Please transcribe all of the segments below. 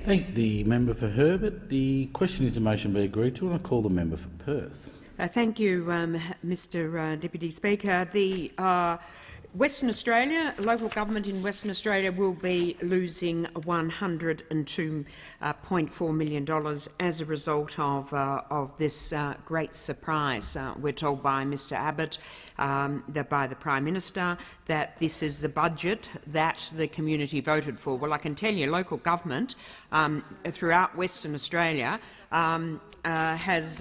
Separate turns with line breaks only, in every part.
Thank the member for Herbert. The question is a motion be agreed to, and I call the member for Perth.
Thank you, Mr Deputy Speaker. The Western Australia, local government in Western Australia will be losing $102.4 million as a result of this great surprise. We're told by Mr Abbott, by the Prime Minister, that this is the budget that the community voted for. Well, I can tell you, local government throughout Western Australia does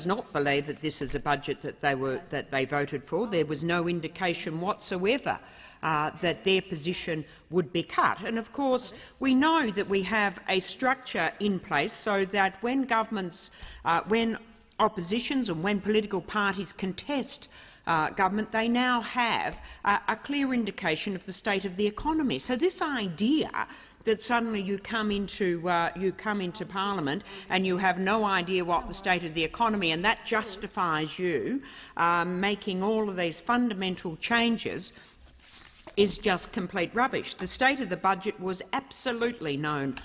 not believe that this is a budget that they voted for. There was no indication whatsoever that their position would be cut. And of course, we know that we have a structure in place so that when governments, when oppositions and when political parties contest government, they now have a clear indication of the state of the economy. So this idea that suddenly you come into Parliament and you have no idea what the state of the economy, and that justifies you making all of these fundamental changes, is just complete rubbish. The state of the budget was absolutely known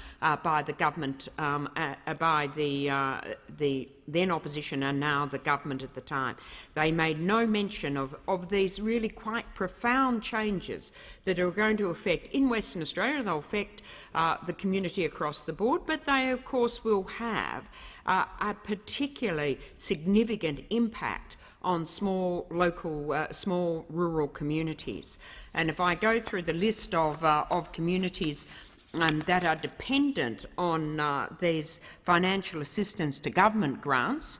by the government, by the then opposition and now the government at the time. They made no mention of these really quite profound changes that are going to affect, in Western Australia, they'll affect the community across the board, but they of course will have a particularly significant impact on small local, small rural communities. And if I go through the list of communities that are dependent on these financial assistance to government grants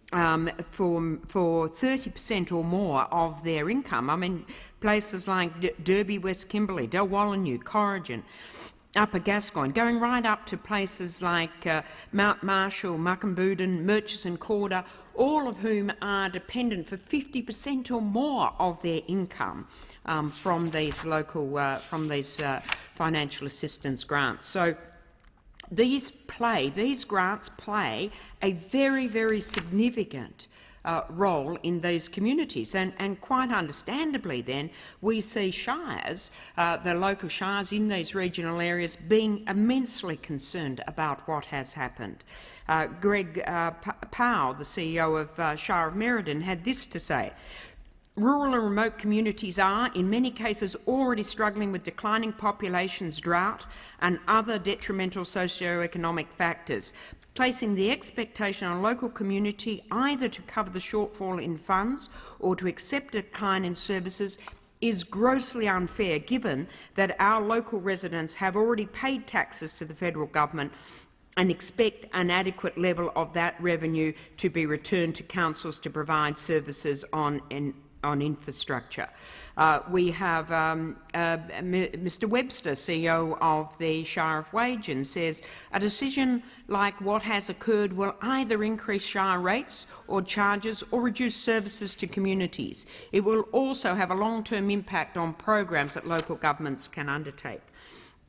for 30% or more of their income, I mean places like Derby, West Kimberley, Dalwallinu, Corrigan, Upper Gascoyne, going right up to places like Mount Marshall, Muckamboodin, Murchison, Corder, all of whom are dependent for 50% or more of their income from these local, financial assistance grants. So these grants play a very, very significant role in these communities, and quite understandably then we see shires, the local shires in these regional areas, being immensely concerned about what has happened. Greg Powell, the CEO of Shire of Merredin, had this to say: rural and remote communities are, in many cases, already struggling with declining populations, drought and other detrimental socio-economic factors. Placing the expectation on local community either to cover the shortfall in funds or to accept a decline in services is grossly unfair, given that our local residents have already paid taxes to the federal government and expect an adequate level of that revenue to be returned to councils to provide services on infrastructure. We have Mr Webster, CEO of the Shire of Wagen, says a decision like what has occurred will either increase shire rates or charges or reduce services to communities. It will also have a long-term impact on programs that local governments can undertake.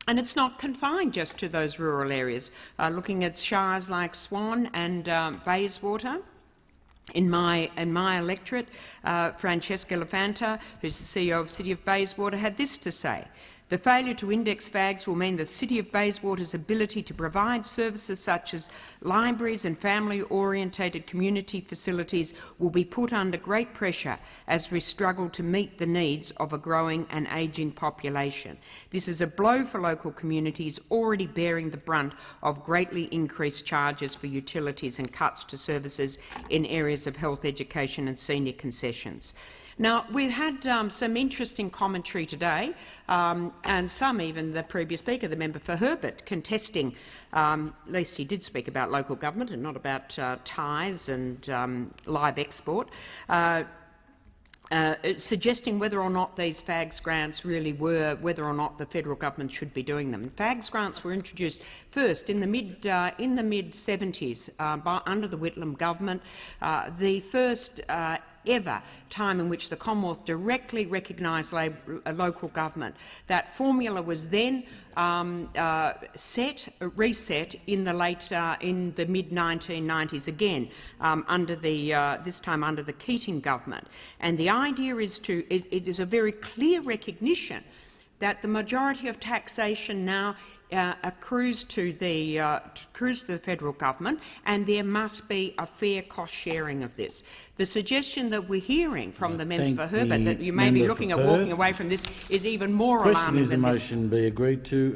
And it's not confined just to those rural areas. Looking at shires like Swan and Bayswater, in my electorate, Francesca Lefanta, who's the CEO of City of Bayswater, had this to say: the failure to index fags will mean the City of Bayswater's ability to provide services such as libraries and family-orientated community facilities will be put under great pressure as we struggle to meet the needs of a growing and ageing population. This is a blow for local communities already bearing the brunt of greatly increased charges for utilities and cuts to services in areas of health, education and senior concessions. Now, we've had some interesting commentary today, and some, even the previous speaker, the member for Herbert, contesting, at least he did speak about local government and not about ties and live export, suggesting whether or not these FAGS grants really were, whether or not the federal government should be doing them. FAGS grants were introduced first in the mid-70s under the Whitlam government, the first ever time in which the Commonwealth directly recognised local government. That formula was then reset in the mid-1990s again, this time under the Keating government. And the idea is it is a very clear recognition that the majority of taxation now accrues to the federal government, and there must be a fair cost sharing of this. The suggestion that we're hearing from the member for Herbert that you may be looking at walking away from this is even more alarming
Question is the
than this.
motion be agreed to